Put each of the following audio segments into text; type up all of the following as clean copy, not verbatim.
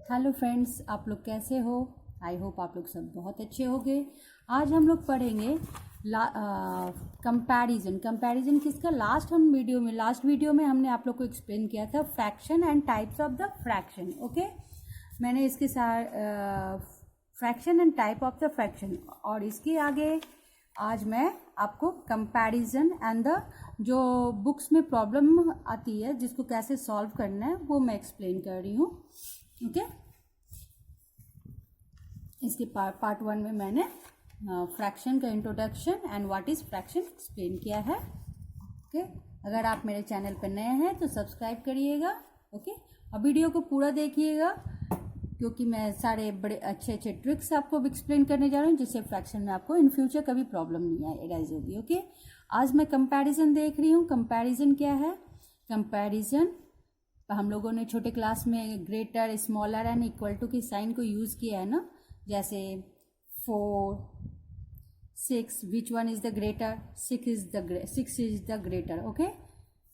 Hello friends, आप लोग कैसे हो? आई होप आप लोग सब बहुत अच्छे होंगे। आज हम लोग पढ़ेंगे कंपैरिजन किसका। लास्ट वीडियो में हमने आप लोग को एक्सप्लेन किया था fraction and types of the fraction. Okay, मैंने इसके साथ fraction and type of the fraction, और इसके आगे आज मैं आपको कंपैरिजन एंड द जो बुक्स में प्रॉब्लम आती है जिसको कैसे सॉल्व करना है वो मैं एक्सप्लेन कर रही हूँ। ओके, इसके पार्ट 1 में मैंने फ्रैक्शन का introduction and what is fraction explain किया है। ओके, अगर आप मेरे चैनल पर नए हैं तो सब्सक्राइब करिएगा। ओके, और वीडियो को पूरा देखिएगा क्योंकि मैं सारे बड़े अच्छे अच्छे ट्रिक्स आपको एक्सप्लेन करने जा रही हूँ जिससे फ्रैक्शन में आपको इन फ्यूचर कभी प्रॉब्लम नहीं अराइज होगी। ओके, आज मैं कंपैरिजन देख रही हूँ। कंपैरिजन क्या है? कंपैरिजन हम लोगों ने छोटे क्लास में greater, smaller and equal to की साइन को यूज़ किया है ना, जैसे 4, 6, which one is the greater? 6 is the greater. Okay,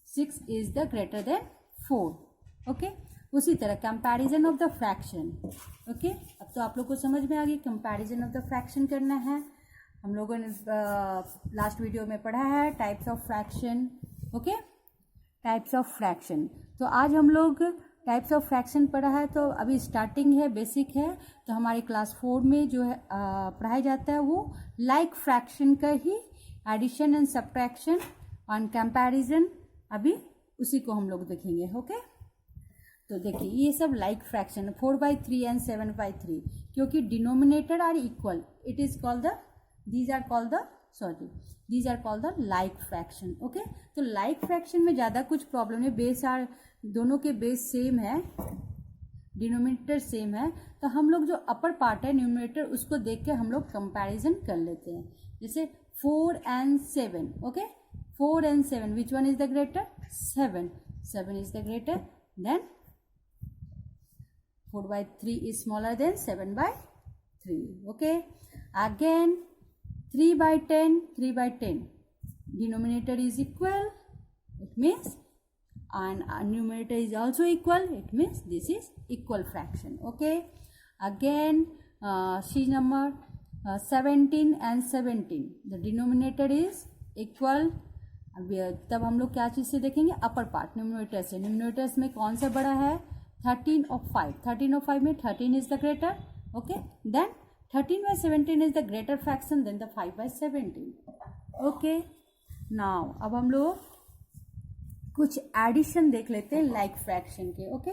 6 is the greater than 4। Okay, उसी तरह comparison of the fraction. Okay, अब तो आप लोग को समझ में आ गई कंपैरिजन ऑफ द फ्रैक्शन करना है। हम लोगों ने लास्ट वीडियो में पढ़ा है types of fraction. Okay, types of fraction. तो आज हम लोग टाइप्स ऑफ फ्रैक्शन पढ़ा है, तो अभी स्टार्टिंग है, बेसिक है। तो हमारे क्लास 4 में जो है पढ़ाया जाता है वो लाइक फ्रैक्शन का ही एडिशन एंड सब्ट्रैक्शन और कंपैरिजन, अभी उसी को हम लोग देखेंगे। ओके, तो देखिए ये सब लाइक फ्रैक्शन 4/3 एंड 7/3, क्योंकि denominator are equal, it is called the these are called the like fraction। Okay, तो like fraction में ज़्यादा कुछ प्रॉब्लम नहीं, बेस आर दोनों के बेस सेम है, डिनोमिनेटर सेम है, तो हम लोग जो अपर पार्ट है न्यूमरेटर उसको देख के हम लोग कंपैरिजन कर लेते हैं। जैसे 4 and 7। Okay, 4 and 7 which one is the greater? 7 is the greater then 4/3 is smaller than 7/3। Okay, again 3/10 denominator is equal, it means, and numerator is also equal, it means this is equal fraction। okay, again sheet number 17 and 17, the denominator is equal। अब तब हम लोग क्या चीज़ से देखेंगे? Upper part numerator से। Numerators में कौन सा बड़ा है? 13 और 5। 13 और 5 में 13 is the greater. Okay, then 13/17 is the greater fraction than the 5/17। Okay, now अब हम लोग कुछ एडिशन देख लेते हैं लाइक फ्रैक्शन के। ओके,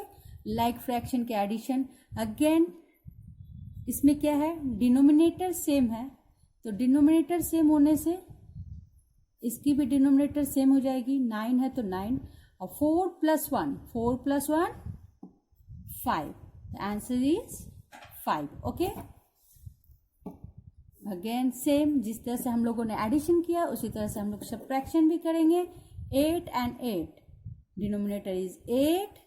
लाइक फ्रैक्शन के एडिशन, अगेन इसमें क्या है? डिनोमिनेटर सेम है, तो डिनोमिनेटर सेम होने से इसकी भी डिनोमिनेटर सेम हो जाएगी। 9 है तो 9, और 4 + 1 5। The answer is 5। Okay, again same, जिस तरह से हम लोगों ने एडिशन किया उसी तरह से हम लोग सब्ट्रैक्शन भी करेंगे। 8 and 8, denominator is 8,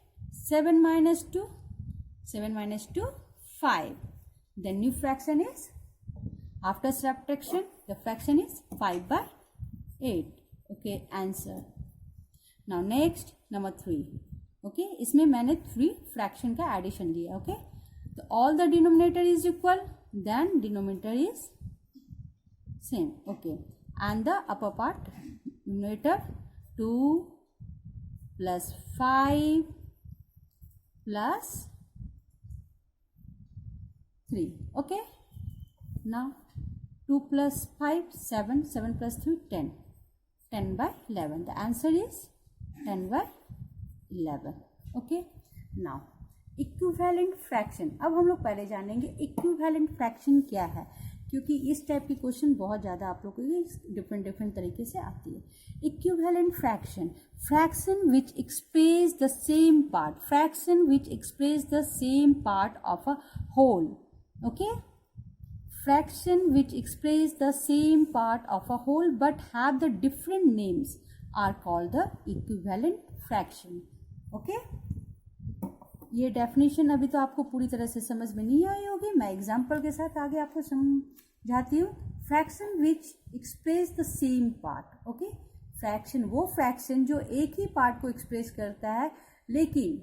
7 - 2 5। The new fraction is after subtraction the fraction is 5/8। Okay, answer. Now next number 3। Okay, इसमें मैंने 3 फ्रैक्शन का एडिशन दिया। ओके, तो all the denominator is equal, than denominator is same। okay, and the upper part numerator 2 + 5 + 3। okay, now 2 + 5 7, 7 + 3 10, 10/11। the answer is 10/11। okay, now equivalent fraction. अब हम लोग पहले जानेंगे इक्विवेलेंट फ्रैक्शन क्या है, क्योंकि इस टाइप की क्वेश्चन बहुत ज़्यादा आप लोगों को डिफरेंट तरीके से आती है। Equivalent fraction, fraction which express the same part, fraction which express the same part of a whole. Okay, fraction which express the same part of a whole but have the different names are called the equivalent fraction. Okay, ये definition अभी तो आपको पूरी तरह से समझ में नहीं आई होगी, मैं एग्जाम्पल के साथ आगे आपको समझाती हूँ। Fraction which express the same part. Okay, fraction वो फ्रैक्शन जो एक ही पार्ट को एक्सप्रेस करता है लेकिन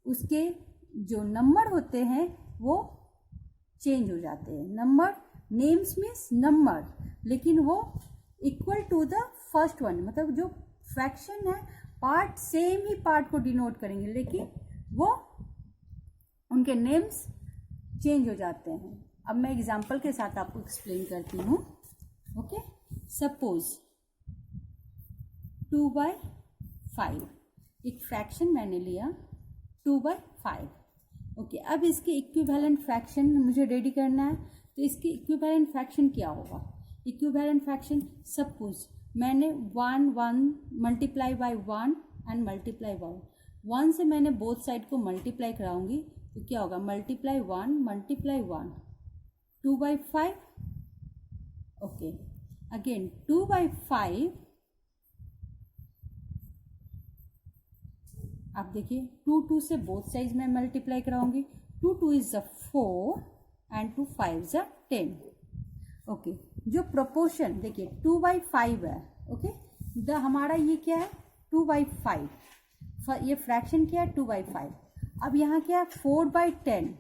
उसके जो नंबर होते हैं वो चेंज हो जाते हैं। नंबर नेम्स मीन्स नंबर, लेकिन वो equal to the first one, मतलब जो फ्रैक्शन है पार्ट सेम ही पार्ट को डिनोट करेंगे, लेकिन वो उनके नेम्स चेंज हो जाते हैं। अब मैं एग्जांपल के साथ आपको एक्सप्लेन करती हूँ। ओके, सपोज 2/5 एक फ्रैक्शन मैंने लिया 2/5। ओके, अब इसके इक्विवेलेंट फ्रैक्शन मुझे रेडी करना है, तो इसकी इक्विवेलेंट फ्रैक्शन क्या होगा? इक्विवेलेंट फ्रैक्शन, सपोज मैंने 1 multiply by 1 and multiply by 1 से मैंने बोथ साइड को मल्टीप्लाई कराऊंगी, तो क्या होगा? मल्टीप्लाई 1 2/5। Okay, again 2/5। आप देखिए 2 से बोथ साइड में मल्टीप्लाई कराऊंगी। 2 is 4 and 2 5 10। ओके, जो प्रोपोर्शन देखिए 2/5 है। ओके, हमारा ये क्या है? 2/5। ये फ्रैक्शन क्या है? 2/5। अब यहाँ क्या है? 4/10।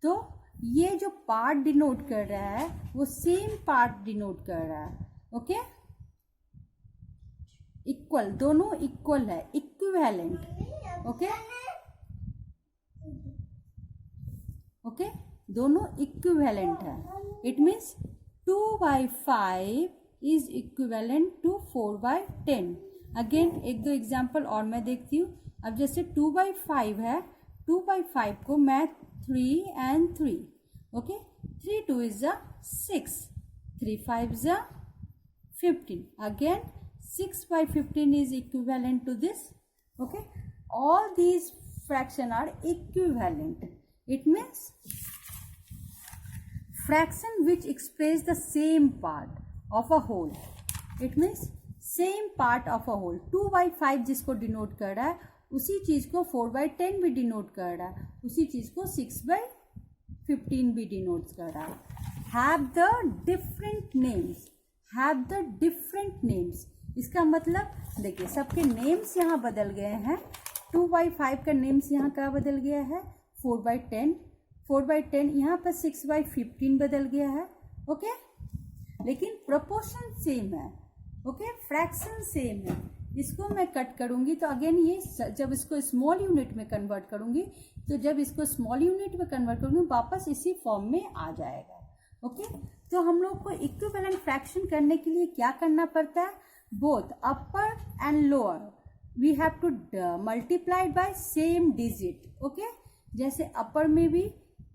तो ये जो पार्ट डिनोट कर रहा है वो सेम पार्ट डिनोट कर रहा है। ओके, इक्वल, दोनों इक्वल है, इक्विवेलेंट। ओके ओके, दोनों इक्विवेलेंट है। It means 2/5 is equivalent to 4/10। Again एक दो एग्जाम्पल और मैं देखती हूँ। अब जैसे 2/5 है, 2/5 को मैं 3 and 3। Okay, 3 2 is 6, 3 5 is 15। Again 6/15 is equivalent to this. Okay, all these fraction are equivalent. It means fraction which express the same part of a whole. It means same part of a whole। 2/5 जिसको denote कर रहा है उसी चीज को 4/10 भी denote कर रहा है, उसी चीज को 6/15 भी डिनोट कर रहा है। Have the different names, have the different names. इसका मतलब देखिए सबके नेम्स यहाँ बदल गए हैं। 2/5 का नेम्स यहाँ का बदल गया है 4/10, 4/10 यहाँ पर 6/15 बदल गया है। ओके, लेकिन प्रोपोर्शन सेम है। ओके, फ्रैक्शन सेम है। इसको मैं कट करूंगी तो अगेन ये जब इसको स्मॉल यूनिट में कन्वर्ट करूंगी, तो जब इसको स्मॉल यूनिट में कन्वर्ट करूंगी वापस इसी फॉर्म में आ जाएगा। ओके, तो हम लोग को इक्विवेलेंट फ्रैक्शन करने के लिए क्या करना पड़ता है? Both upper and lower we have to multiply by same digit. Okay, जैसे अपर में भी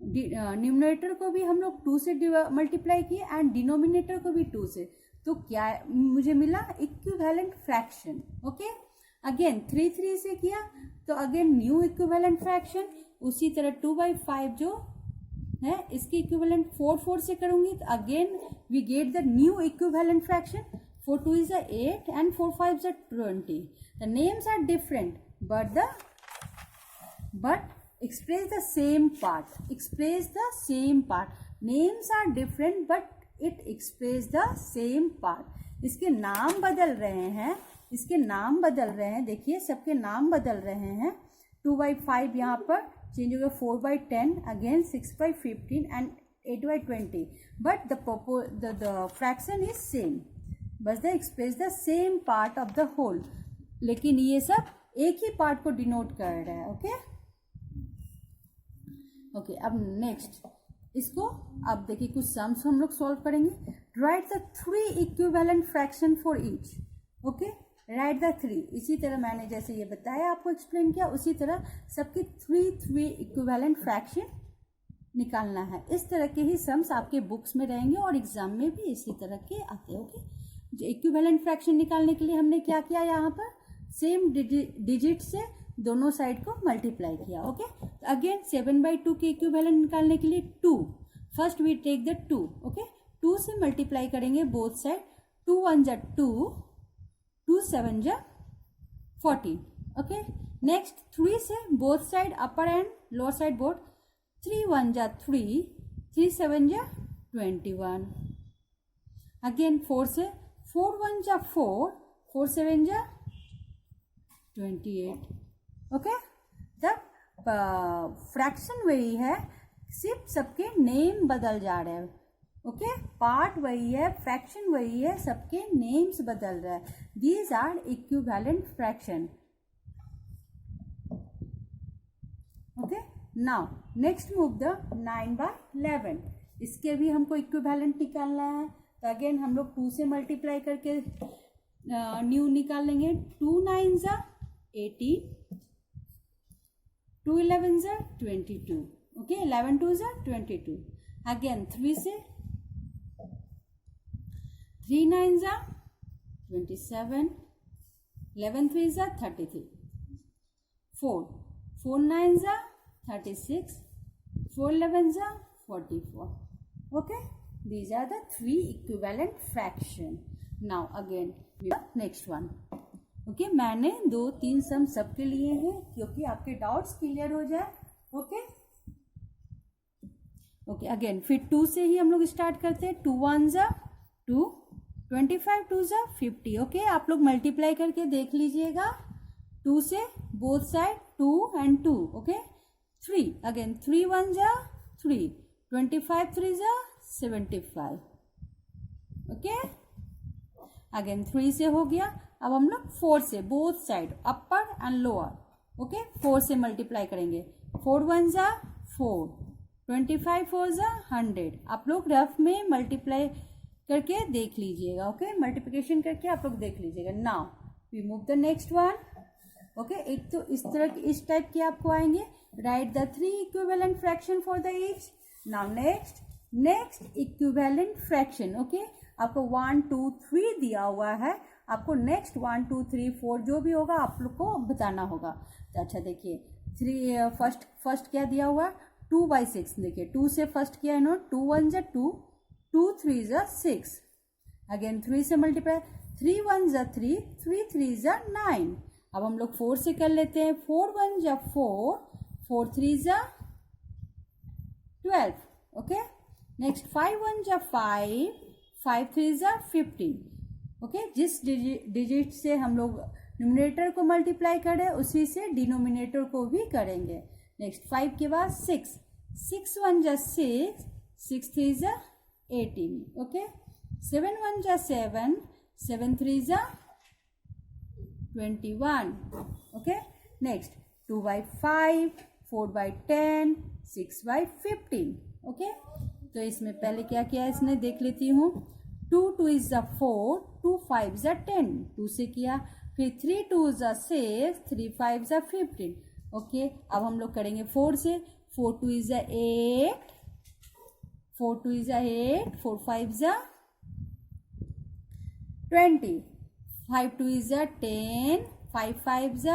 न्यूमरेटर को भी हम लोग 2 से मल्टीप्लाई किए एंड डिनोमिनेटर को भी 2 से, तो क्या मुझे मिला? Equivalent fraction. ओके, अगेन 3 से किया तो अगेन न्यू इक्विवेलेंट फ्रैक्शन। उसी तरह 2/5 जो है इसकी इक्विवेलेंट 4 से करूंगी तो again we get the new equivalent fraction. 4 2 is 8 and 4 5 is 20। The names are different but express the same part, express the same part। Names are different but it express the same part। इसके नाम बदल रहे हैं, इसके नाम बदल रहे हैं, देखिए सबके नाम बदल रहे हैं। 2/5 यहाँ पर चेंज हो गया 4/10, again 6/15 and 8/20, but the fraction is same, बस the express the same part of the whole. लेकिन ये सब एक ही पार्ट को डिनोट कर रहा है। ओके ओके, अब नेक्स्ट इसको अब देखिए कुछ सम्स हम लोग सॉल्व करेंगे। Right the 3 equivalent fraction for each. Okay, right the 3। इसी तरह मैंने जैसे ये बताया आपको एक्सप्लेन किया, उसी तरह सबके 3 इक्विवेलेंट फ्रैक्शन निकालना है। इस तरह के ही सम्स आपके बुक्स में रहेंगे और एग्जाम में भी इसी तरह के आते हैं। ओके, इक्विवेलेंट फ्रैक्शन निकालने के लिए हमने क्या किया? यहाँ पर सेम डिजिट से दोनों साइड को मल्टीप्लाई किया। ओके, तो अगेन 7/2 के इक्विवेलेंट निकालने के लिए 2, first we take the 2। Okay, 2 से मल्टीप्लाई करेंगे बोथ साइड। 2 1 जा 2, 2 7 जा 14। ओके, नेक्स्ट 3 से both side upper and lower side both. 3 1 जा 3, 3 7 जा 21। अगेन 4 से 4 1 जा 4, 4 7 जा 28। ओके, तब फ्रैक्शन वही है, सिर्फ सबके नेम बदल जा रहे हैं। ओके, पार्ट वही है, फ्रैक्शन वही है, सबके नेम्स बदल रहे हैं। These are equivalent fraction. Okay, now next move the 9/11। इसके भी हमको इक्विवेलेंट निकालना है, तो अगेन हम लोग 2 से मल्टीप्लाई करके न्यू निकाल लेंगे। 2 9 18, 2 11 22। ओके, 11 2 22। अगेन 3 से, 3 9 27, 11 3 33, 4 9 36, 4 11 44. Okay, these are the 3 equivalent fraction. Now again next one. Okay, मैंने 2-3 सम सबके लिए हैं क्योंकि आपके डाउट्स क्लियर हो जाए। ओके ओके, अगेन फिर 2 से ही हम लोग स्टार्ट करते हैं। 2 1 2, 25 2 50। ओके, आप लोग मल्टीप्लाई करके देख लीजिएगा। 2 से both side 2 and 2। Okay, 3 again, 3 1 3, 25 3 75। Okay, again 3 से हो गया। अब हम लोग 4 से both side upper and lower. Okay, 4 से मल्टीप्लाई करेंगे। 4 1 4, 25 4 100। आप लोग रफ में मल्टीप्लाई करके देख लीजिएगा। ओके, मल्टीप्लिकेशन करके आप लोग देख लीजिएगा। Now we move the next one. Okay, एक तो इस तरह इस टाइप के आपको आएंगे। Write the 3 equivalent fraction for the each. Now next equivalent fraction. Okay, आपको 1 2 3 दिया हुआ है, आपको नेक्स्ट 1 2 3 4 जो भी होगा आप लोग को बताना होगा। तो अच्छा देखिए, 3 फर्स्ट क्या दिया हुआ है, 2/6। देखिए 2 से फर्स्ट किया है नो, 2 1 2, 2 3 6। अगेन 3 से मल्टीप्लाई, 3 1 3, 3 3 9। अब हम लोग 4 से कर लेते हैं। 4 1 4, 4 3 12। Okay, next 5 1 5, 5 3 15। ओके, जिस डिजिट से हम लोग न्यूमरेटर को मल्टीप्लाई करें उसी से डिनोमिनेटर को भी करेंगे। नेक्स्ट 5 के बाद 6, 6 1 6, 6 3 18। ओके, 7 1 7, 7 3 21। Okay, next 2/5, 4/10, 6/15। ओके, तो इसमें पहले क्या किया है इसने देख लेती हूँ। 2 2 4, 2 5 10। 2 से किया, फिर 3 2 6, 3 5 15। ओके, अब हम लोग करेंगे 4 से। 4 2 8, 4 2 8, 4 5 20, 5 2 10, 5 5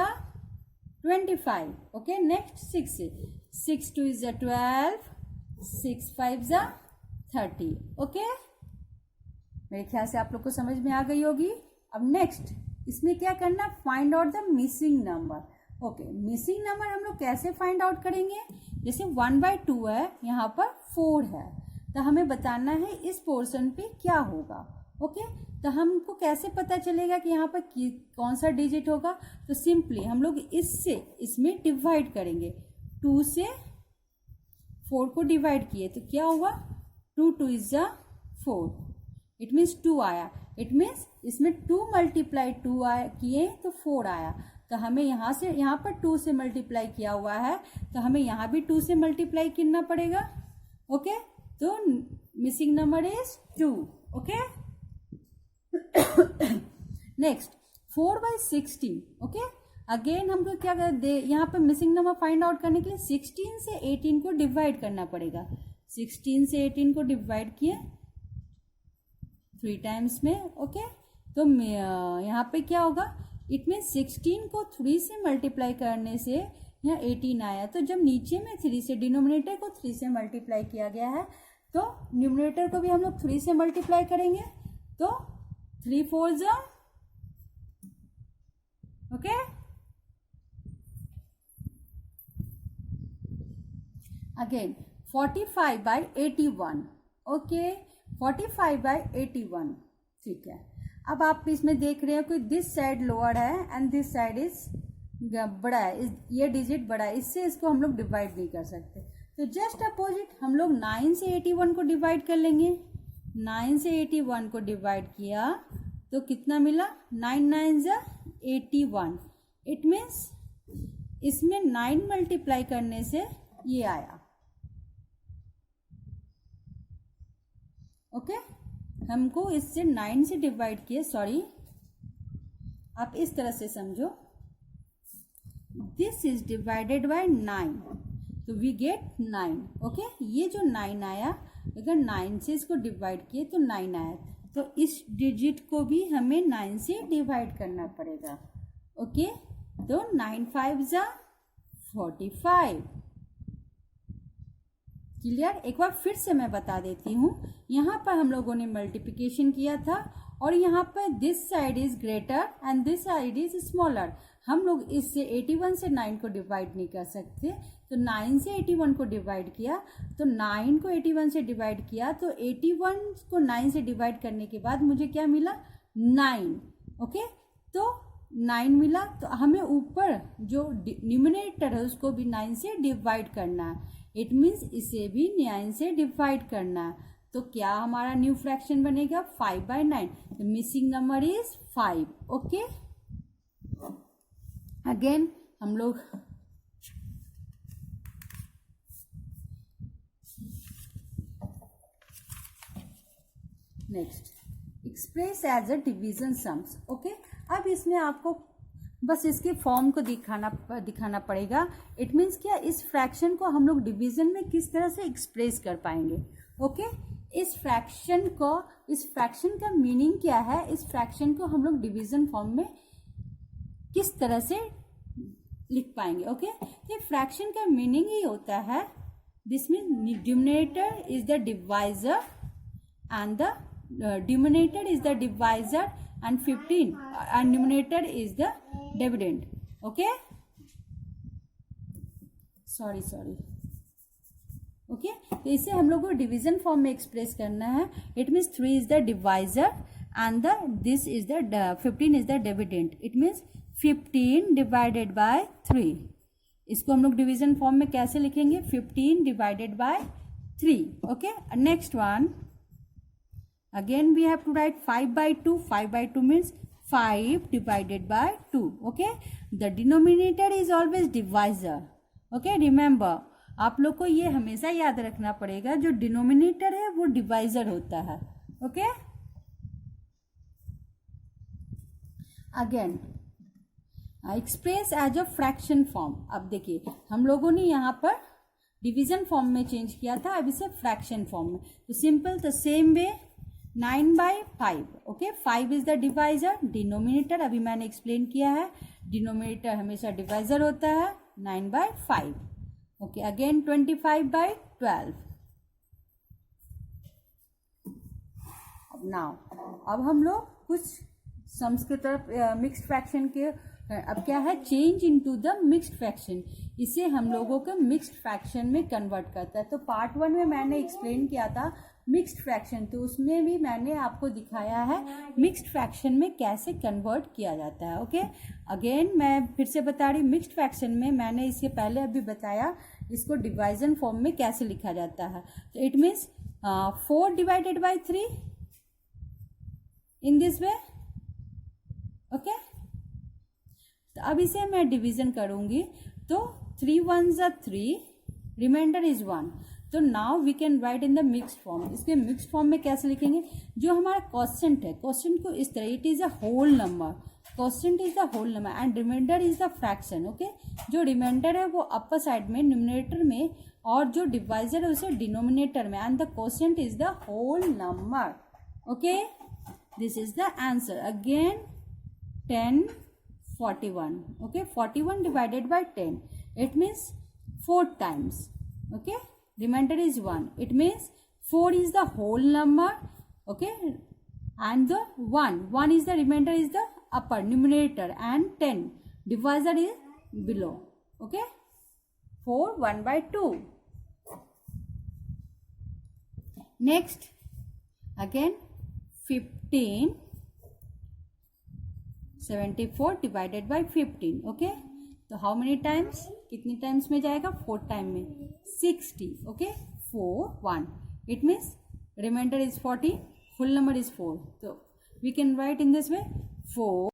25। ओके, नेक्स्ट 6 से, 6 2 12, 6 5 30। ओके, मेरे ख्याल से आप लोग को समझ में आ गई होगी। अब नेक्स्ट इसमें क्या करना, find out the missing number. Okay, missing number हम लोग कैसे फाइंड आउट करेंगे। जैसे 1/2 है, यहाँ पर 4 है, तो हमें बताना है इस पोर्शन पे क्या होगा। ओके, तो हमको कैसे पता चलेगा कि यहाँ पर कौन सा डिजिट होगा। तो सिंपली हम लोग इससे इसमें डिवाइड करेंगे। 2 से 4 को डिवाइड किए तो क्या हुआ, 2 2 4। इट मीन्स 2 आया। इट मीन्स इसमें 2 मल्टीप्लाई 2 किए तो 4 आया। तो हमें यहाँ से, यहाँ पर 2 से मल्टीप्लाई किया हुआ है तो हमें यहाँ भी 2 से मल्टीप्लाई करना पड़ेगा। ओके, तो missing number is 2। Okay, next 4/16। Okay, again हमको क्या कर यहाँ पर मिसिंग नंबर फाइंड आउट करने के लिए 16 से 18 को डिवाइड करना पड़ेगा। 16 से 18 को डिवाइड किए 3 टाइम्स में। ओके, तो यहाँ पे क्या होगा, इट मीन 16 को 3 से मल्टीप्लाई करने से यहाँ 18 आया। तो जब नीचे में 3 से, डिनोमिनेटर को 3 से मल्टीप्लाई किया गया है तो न्यूमरेटर को भी हम लोग 3 से मल्टीप्लाई करेंगे। तो 3 4 ओके, अगेन 45/81। ओके, 45/81। ठीक है, अब आप इसमें देख रहे हो कि दिस साइड लोअर है एंड दिस साइड इज बड़ा है, ये डिजिट बड़ा है, इससे इसको हम लोग डिवाइड नहीं कर सकते। तो जस्ट अपोजिट हम लोग 9 से 81 को डिवाइड कर लेंगे। 9 से 81 को डिवाइड किया तो कितना मिला, 9 9 जा 81। इट मीन्स इसमें 9 मल्टीप्लाई करने से ये आया। ओके, हमको इससे 9 से डिवाइड किए, सॉरी आप इस तरह से समझो, दिस इज डिवाइडेड बाय 9 तो वी गेट 9। ओके, ये जो 9 आया, अगर 9 से इसको डिवाइड किए तो 9 आया, तो इस डिजिट को भी हमें 9 से डिवाइड करना पड़ेगा। ओके, तो 9 5 जा 45। क्लियर? एक बार फिर से मैं बता देती हूँ, यहाँ पर हम लोगों ने मल्टीप्लिकेशन किया था और यहाँ पर this side is greater and this side is smaller. हम लोग इससे 81 से 9 को डिवाइड नहीं कर सकते, तो 9 से 81 को डिवाइड किया, तो 9 को 81 से डिवाइड किया, तो 81 को 9 से डिवाइड करने के बाद मुझे क्या मिला, 9। ओके, तो 9 मिला, तो हमें ऊपर जो न्यूमरेटर है उसको भी 9 से डिवाइड करना है। इट मीन्स इसे भी 9 से डिवाइड करना है। तो क्या हमारा न्यू फ्रैक्शन बनेगा, 5/9। The missing number is 5। Okay, again हम लोग next express as a division sums. Okay, अब इसमें आपको बस इसके फॉर्म को दिखाना पड़ेगा। इट मीन्स क्या, इस फ्रैक्शन को हम लोग डिवीजन में किस तरह से एक्सप्रेस कर पाएंगे। ओके, इस फ्रैक्शन का मीनिंग क्या है, इस फ्रैक्शन को हम लोग डिवीजन फॉर्म में किस तरह से लिख पाएंगे। ओके, ये फ्रैक्शन का मीनिंग ही होता है, this mean denominator is the divisor and the denominator is the divisor and 15 and numerator is the dividend. Okay, sorry okay, तो इसे हम लोग को डिवीजन फॉर्म में एक्सप्रेस करना है। It means 3 is the divisor and this is the 15 is the dividend. It means 15 divided by 3। इसको हम लोग डिवीजन फॉर्म में कैसे लिखेंगे, 15 divided by 3। Okay, next one, again we have to write 5/2. 5/2 means 5 divided by 2. Okay, the denominator is always divisor. Okay, remember, आप लोग को ये हमेशा याद रखना पड़ेगा, जो डिनोमिनेटर है वो डिवाइजर होता है। Okay, again express as a fraction form. अब देखिए, हम लोगों ने यहाँ पर डिवीजन फॉर्म में चेंज किया था, अब इसे फ्रैक्शन फॉर्म में। तो simple, the same way 9/5। Okay, 5 is the divisor, denominator अभी मैंने एक्सप्लेन किया है, डिनोमिनेटर हमेशा डिवाइजर होता है, 9/5। Okay, again 25/12। अब हम लोग कुछ सम्स की तरफ मिक्स्ड फ्रैक्शन के, अब क्या है, change into the mixed fraction, इसे हम लोगों को मिक्स्ड फ्रैक्शन में कन्वर्ट करता है। तो पार्ट 1 में मैंने एक्सप्लेन किया था मिक्स्ड फ्रैक्शन, तो उसमें भी मैंने आपको दिखाया है मिक्स्ड फ्रैक्शन में कैसे कन्वर्ट किया जाता है। ओके, अगेन मैं फिर से बता रही हूँ, मिक्स्ड फ्रैक्शन में मैंने इसके पहले अभी बताया इसको डिवाइजन फॉर्म में कैसे लिखा जाता है। तो it means 4 divided by 3 in this way. Okay, तो अब इसे मैं डिवीजन करूंगी, तो 3 1s are 3, रिमाइंडर इज 1। तो now we can write in the mixed form. इसके मिक्स्ड फॉर्म में कैसे लिखेंगे, जो हमारा क्वोशिएंट है, क्वोशिएंट को इस तरह, it is a whole number, quotient is the whole number and remainder is the fraction. Okay, जो रिमाइंडर है वो अपर साइड में न्यूमरेटर में, और जो डिवाइजर है उसे डिनोमिनेटर में, and the quotient is the whole number. Okay, this is the answer. Again 10 41। Okay, 41 divided by 10, it means 4 times. Okay, remainder is 1. It means 4 is the whole number. Okay, and the 1 is the remainder is the upper numerator, and 10 divisor is below. Okay, 4 1/2. Next, again 15 74 divided by 15. Okay, तो how many times, कितनी times में जाएगा, 4 time में 60. Okay 4 1, it means remainder is 40, full number is 4. तो we can write in this way 4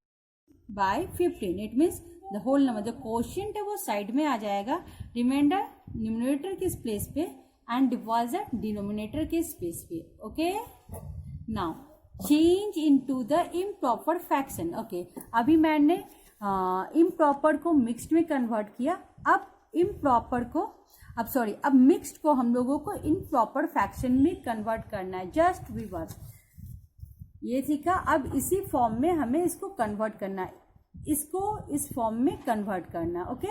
by 15. It means the whole number, जो quotient है वो side में आ जाएगा, रिमाइंडर न्यूमरेटर के प्लेस पे एंड डिवाइजर डिनोमिनेटर के स्पेस पे. Okay now change into the improper fraction. Okay अभी मैंने इम्प्रॉपर को मिक्स्ड में कन्वर्ट किया. अब इम्प्रॉपर को अब मिक्स्ड को हम लोगों को इम्प्रॉपर फ्रैक्शन में कन्वर्ट करना है. जस्ट वीवर्स ये सीखा. अब इसी फॉर्म में हमें इसको कन्वर्ट करना है, इसको इस फॉर्म में कन्वर्ट करना. ओके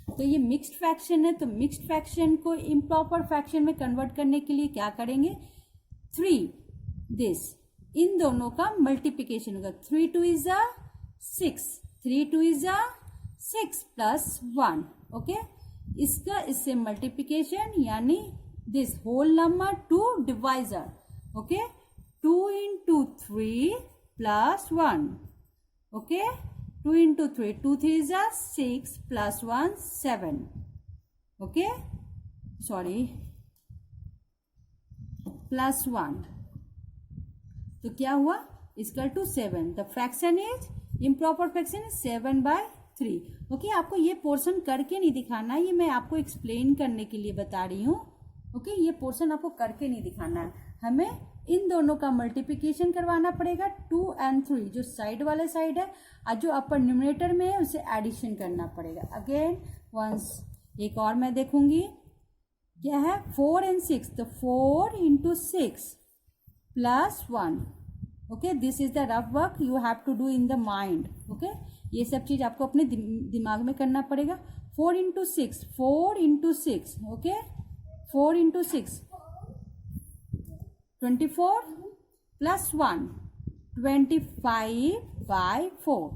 तो ये मिक्स्ड फ्रैक्शन है, तो मिक्स्ड फ्रैक्शन को इम्प्रॉपर फ्रैक्शन में कन्वर्ट करने के लिए क्या करेंगे, 3 दिस, इन दोनों का मल्टीप्लिकेशन होगा. 3 2 इज 6, 3 2 इज 6 प्लस 1. ओके इसका इससे मल्टीप्लिकेशन यानी this whole number to divisor. Okay 2 into 3 plus 1. Okay 2 into 3, 2 3 is 6 plus 1 7. Okay sorry plus 1, तो क्या हुआ, equal to 7. The fraction is improper fraction is 7/3. Okay आपको ये पोर्शन करके नहीं दिखाना है, ये मैं आपको एक्सप्लेन करने के लिए बता रही हूँ. ओके ये पोर्शन आपको करके नहीं दिखाना है, हमें इन दोनों का मल्टीप्लिकेशन करवाना पड़ेगा. 2 and 3 जो साइड वाले साइड है और जो अपर न्यूमरेटर में है उसे एडिशन करना पड़ेगा. अगेन वंस एक और मैं देखूंगी क्या है, 4 and 6, तो 4 into 6 plus 1. Okay this is the rough work you have to do in the mind. Okay ये सब चीज आपको अपने दिमाग में करना पड़ेगा. 4 into 6, 4 into 6. Okay 4 into 6 24 plus 1 25/4.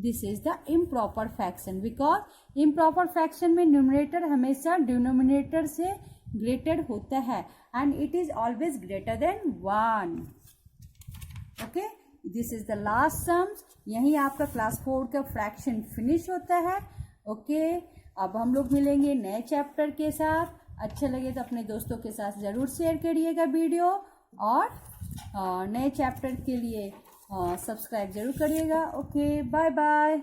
This is the improper fraction because improper fraction में न्यूमरेटर हमेशा डिनोमिनेटर से ग्रेटर होता है and it is always greater than 1. Okay this is the last sums. यही आपका क्लास 4 का फ्रैक्शन फिनिश होता है. ओके अब हम लोग मिलेंगे नए चैप्टर के साथ. अच्छा लगे तो अपने दोस्तों के साथ ज़रूर शेयर करिएगा वीडियो, और नए चैप्टर के लिए सब्सक्राइब जरूर करिएगा. Okay bye bye.